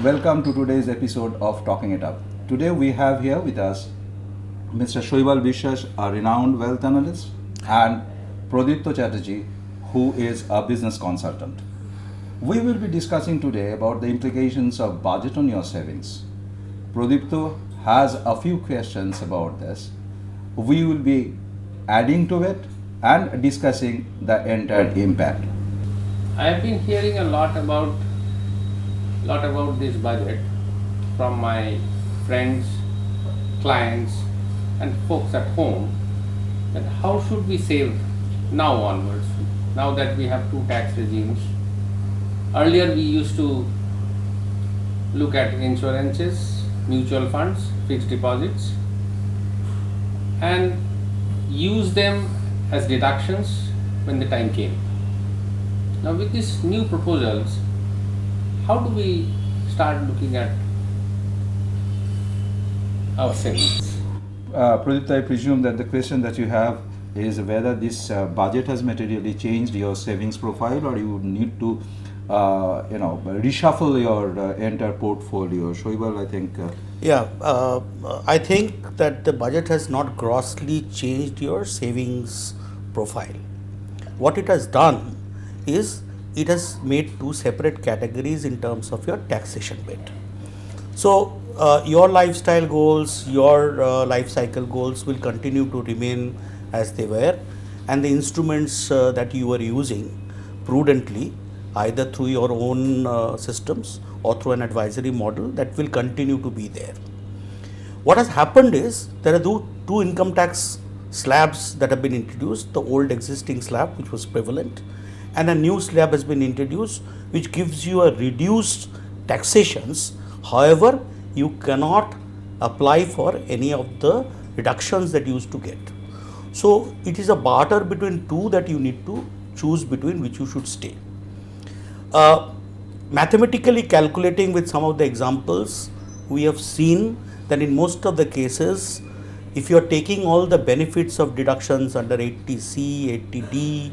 Welcome to today's episode of Talking It Up. Today we have here with us Mr. Shoibal Bishwas, a renowned wealth analyst, and Pradipta Chatterjee, who is a business consultant. We will be discussing today about the implications of budget on your savings. Pradipta has a few questions about this. We will be adding to it and discussing the entire impact. I have been hearing a lot about this budget from my friends, clients, and folks at home. That how should we save now onwards? Now that we have two tax regimes. Earlier we used to look at insurances, mutual funds, fixed deposits, and use them as deductions when the time came. Now with these new proposals, how do we start looking at our savings? Pradipta, I presume that the question that you have is whether this budget has materially changed your savings profile, or you would need to, reshuffle your entire portfolio. Shoibal, I think. I think that the budget has not grossly changed your savings profile. What it has done is it has made two separate categories in terms of your taxation bit. So your lifestyle goals, your life cycle goals will continue to remain as they were, and the instruments that you are using prudently, either through your own systems or through an advisory model, that will continue to be there. What has happened is there are two income tax slabs that have been introduced, the old existing slab which was prevalent, and a new slab has been introduced which gives you a reduced taxations. However, you cannot apply for any of the reductions that you used to get. So it is a barter between two that you need to choose between which you should stay. Mathematically calculating with some of the examples, we have seen that in most of the cases, if you are taking all the benefits of deductions under 80C, 80D,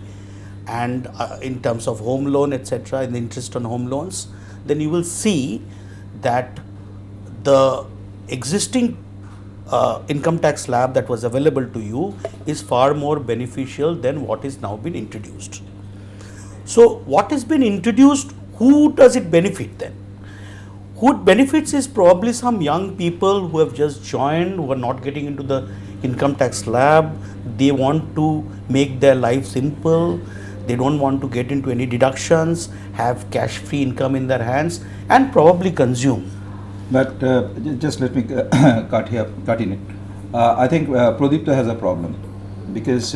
and in terms of home loan, etc., in the interest on home loans, then you will see that the existing income tax slab that was available to you is far more beneficial than what is now been introduced. So what has been introduced, who does it benefit then? Who it benefits is probably some young people who have just joined, who are not getting into the income tax slab. They want to make their life simple. They don't want to get into any deductions, have cash free income in their hands, and probably consume. But just let me cut in it. I think Pradipta has a problem because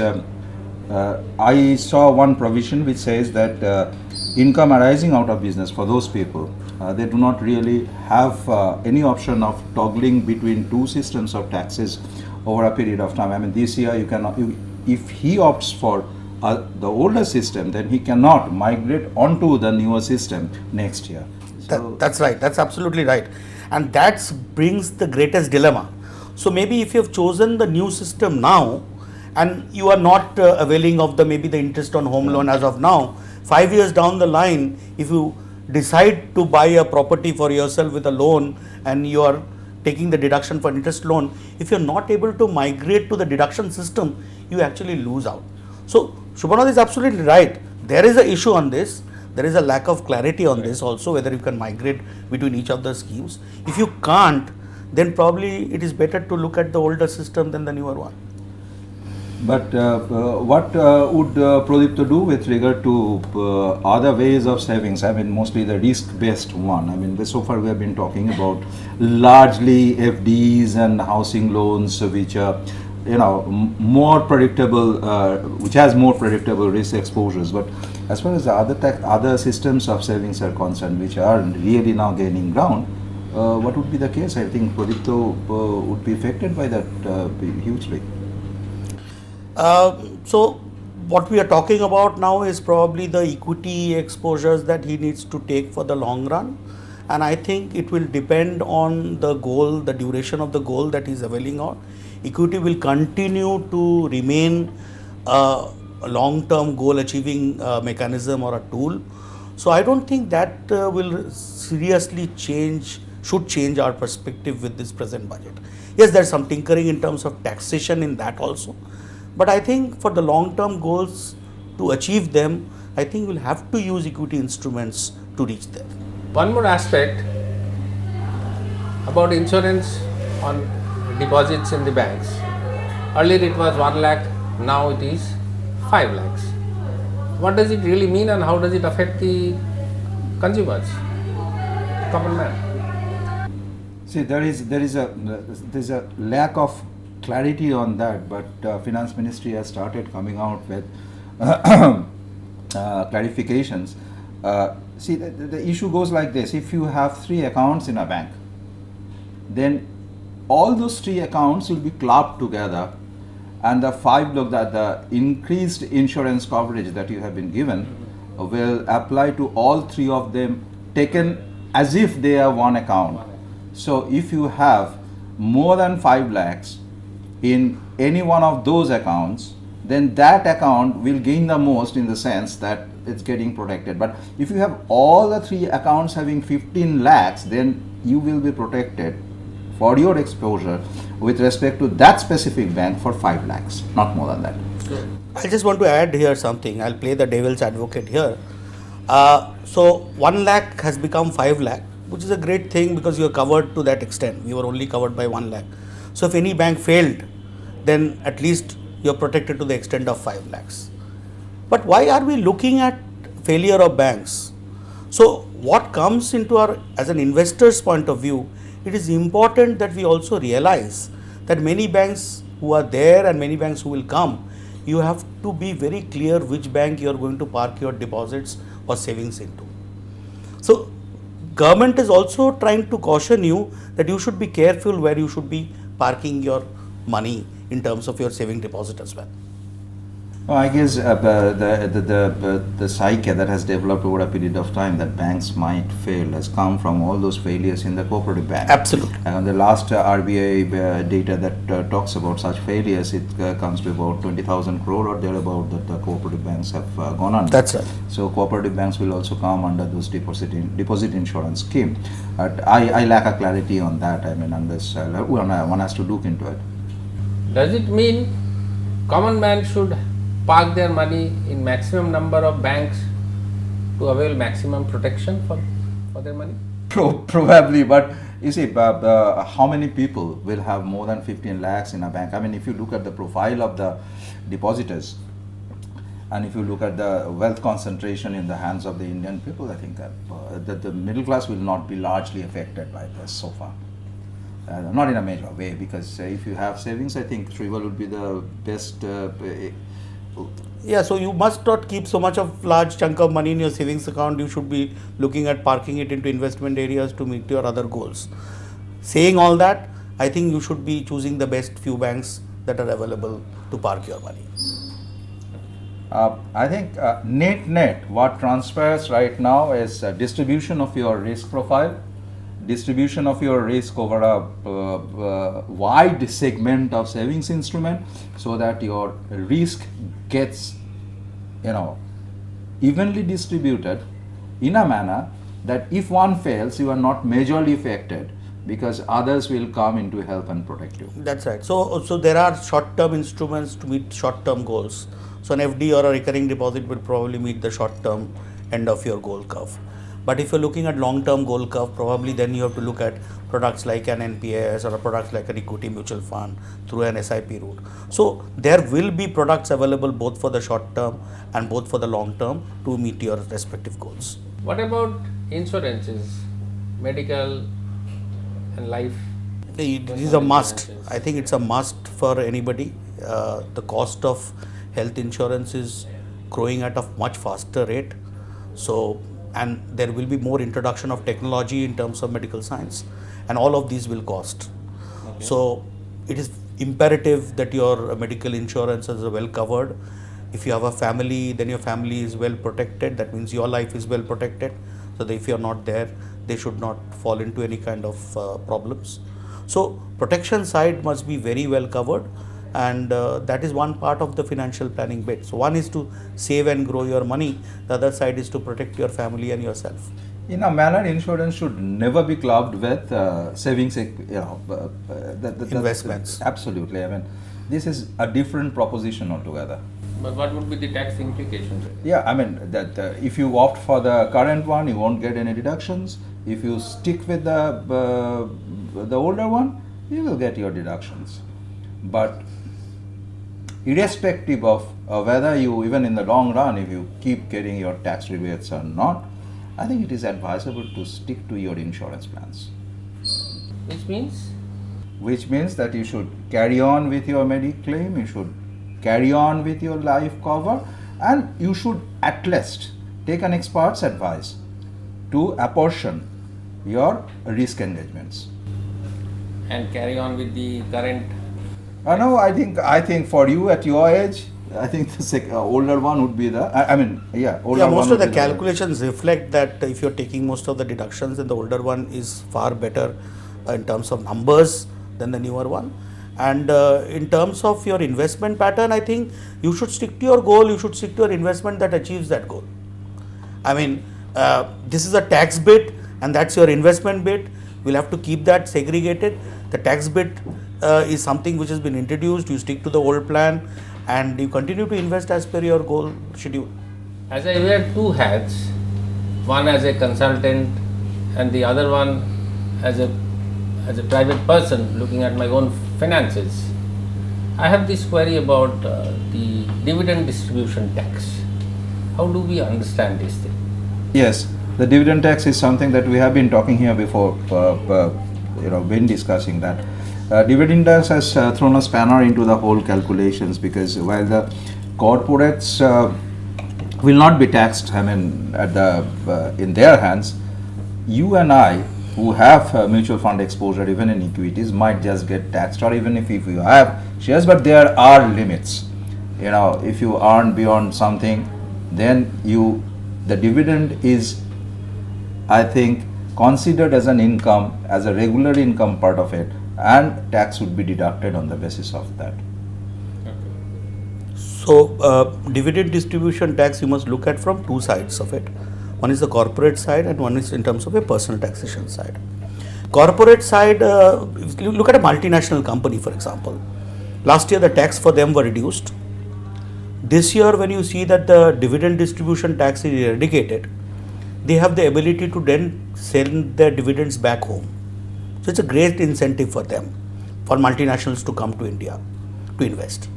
I saw one provision which says that income arising out of business for those people, they do not really have any option of toggling between two systems of taxes over a period of time. I mean, this year you cannot, if he opts for the older system, then he cannot migrate onto the newer system next year. So that's right. That's absolutely right. And that brings the greatest dilemma. So maybe if you have chosen the new system now and you are not availing of maybe the interest on home loan as of now, 5 years down the line, if you decide to buy a property for yourself with a loan and you are taking the deduction for interest loan, if you are not able to migrate to the deduction system, you actually lose out. So Shubhanath is absolutely right. There is an issue on this. There is a lack of clarity on this also, whether you can migrate between each of the schemes. If you can't, then probably it is better to look at the older system than the newer one. But what would Pradipta do with regard to other ways of savings? I mean, mostly the risk-based one. I mean, so far we have been talking about largely FDs and housing loans, which are, more predictable, which has more predictable risk exposures. But as far as the other systems of savings are concerned, which are really now gaining ground, what would be the case? I think Pradipta would be affected by that hugely. So what we are talking about now is probably the equity exposures that he needs to take for the long run, and I think it will depend on the goal, the duration of the goal that he is availing on. Equity will continue to remain a long-term goal achieving mechanism or a tool. So I don't think that will seriously should change our perspective with this present budget. Yes, there's some tinkering in terms of taxation in that also, but I think for the long-term goals to achieve them, I think we'll have to use equity instruments to reach there. One more aspect about insurance on deposits in the banks. Earlier it was 1 lakh, now it is 5 lakhs. What does it really mean and how does it affect the consumers, common man? See, there is a lack of clarity on that, but Finance Ministry has started coming out with clarifications. See, the issue goes like this: if you have 3 accounts in a bank, then all those 3 accounts will be clubbed together, and the increased insurance coverage that you have been given will apply to all 3 of them, taken as if they are one account. So if you have more than 5 lakhs in any one of those accounts, then that account will gain the most in the sense that it's getting protected. But if you have all the 3 accounts having 15 lakhs, then you will be protected for your exposure with respect to that specific bank for 5 lakhs, not more than that. I just want to add here something. I'll play the devil's advocate here. So 1 lakh has become 5 lakh, which is a great thing because you are covered to that extent. We were only covered by 1 lakh. So if any bank failed, then at least you're protected to the extent of 5 lakhs. But why are we looking at failure of banks? So what comes into our, as an investor's point of view, it is important that we also realize that many banks who are there and many banks who will come, you have to be very clear which bank you are going to park your deposits or savings into. So government is also trying to caution you that you should be careful where you should be parking your money in terms of your saving deposit as well. Well, I guess the psyche that has developed over a period of time that banks might fail has come from all those failures in the cooperative bank. Absolutely. And the last RBI data that talks about such failures, it comes to about 20,000 crore or thereabout that the cooperative banks have gone under. That's right. So cooperative banks will also come under those deposit insurance scheme. But I lack a clarity on that. I mean, unless one has to look into it. Does it mean common man should park their money in maximum number of banks to avail maximum protection for their money? Probably, but you see, how many people will have more than 15 lakhs in a bank? I mean, if you look at the profile of the depositors, and if you look at the wealth concentration in the hands of the Indian people, I think that the middle class will not be largely affected by this so far. Not in a major way, because if you have savings, I think Tribal would be the best. Yeah, so you must not keep so much of large chunk of money in your savings account. You should be looking at parking it into investment areas to meet your other goals. Saying all that, I think you should be choosing the best few banks that are available to park your money. I think net, what transpires right now is distribution of your risk profile, distribution of your risk over a wide segment of savings instrument, so that your risk gets, evenly distributed in a manner that if one fails, you are not majorly affected because others will come in to help and protect you. That's right. So there are short-term instruments to meet short-term goals. So an FD or a recurring deposit will probably meet the short-term end of your goal curve. But if you're looking at long-term goal curve, probably then you have to look at products like an NPS or a product like an equity mutual fund through an SIP route. So there will be products available both for the short term and both for the long term to meet your respective goals. What about insurances, medical and life? It is a must. I think it's a must for anybody. The cost of health insurance is growing at a much faster rate. So, and there will be more introduction of technology in terms of medical science, and all of these will cost. Okay. So it is imperative that your medical insurance is well covered. If you have a family, then your family is well protected. That means your life is well protected, so that if you are not there, they should not fall into any kind of problems. So protection side must be very well covered, and that is one part of the financial planning bit. So one is to save and grow your money, the other side is to protect your family and yourself. In a manner, insurance should never be clubbed with savings, Investments. Absolutely. I mean, this is a different proposition altogether. But what would be the tax implications? Yeah, I mean that if you opt for the current one, you won't get any deductions. If you stick with the older one, you will get your deductions. But irrespective of whether you, even in the long run, if you keep getting your tax rebates or not, I think it is advisable to stick to your insurance plans. Which means That you should carry on with your Mediclaim, you should carry on with your life cover, and you should at least take an expert's advice to apportion your risk engagements. and carry on with the current. No, I think for you at your age, I think the older one would be the. Older Yeah, most one of would the be calculations reflect that if you're taking most of the deductions, then the older one is far better in terms of numbers than the newer one. And in terms of your investment pattern, I think you should stick to your goal, you should stick to your investment that achieves that goal. I mean, this is a tax bit and that's your investment bit. We'll have to keep that segregated. The tax bit is something which has been introduced, you stick to the old plan and you continue to invest as per your goal schedule. As I wear two hats, one as a consultant and the other one as a private person looking at my own finances, I have this query about the dividend distribution tax. How do we understand this thing? Yes, the dividend tax is something that we have been talking here before, been discussing that. Dividend tax has thrown a spanner into the whole calculations, because while the corporates will not be taxed, in their hands, you and I who have mutual fund exposure even in equities might just get taxed, or even if you have shares, but there are limits. If you earn beyond something, then the dividend is, I think, considered as an income, as a regular income part of it, and tax would be deducted on the basis of that. So, dividend distribution tax you must look at from two sides of it. One is the corporate side and one is in terms of a personal taxation side. Corporate side, if you look at a multinational company, for example. Last year the tax for them were reduced. This year when you see that the dividend distribution tax is eradicated, they have the ability to then send their dividends back home. So it's a great incentive for them, for multinationals to come to India to invest.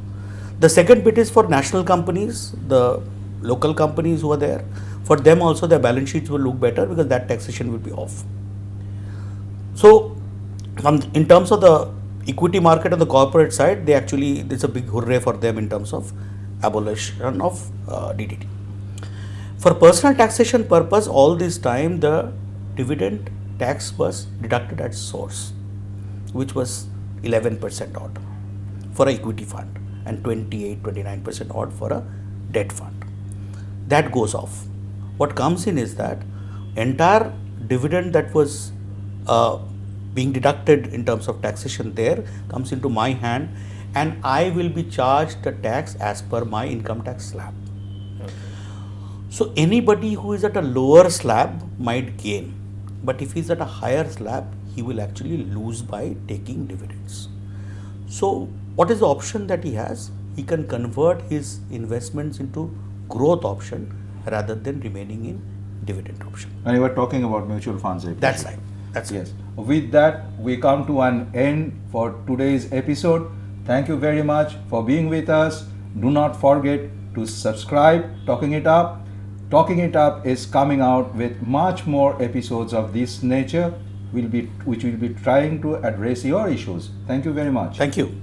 The second bit is for national companies, the local companies who are there. For them also their balance sheets will look better because that taxation will be off. So in terms of the equity market on the corporate side, it's a big hooray for them in terms of abolition of DDT. For personal taxation purpose, all this time the dividend tax was deducted at source, which was 11% odd for an equity fund and 28-29% odd for a debt fund. That goes off. What comes in is that entire dividend that was being deducted in terms of taxation there comes into my hand, and I will be charged the tax as per my income tax slab. So anybody who is at a lower slab might gain, but if he's at a higher slab, he will actually lose by taking dividends. So what is the option that he has? He can convert his investments into growth option rather than remaining in dividend option. And you were talking about mutual funds. That's right. That's yes. With that, we come to an end for today's episode. Thank you very much for being with us. Do not forget to subscribe Talking It Up. Talking It Up is coming out with much more episodes of this nature, which will be trying to address your issues. Thank you very much. Thank you.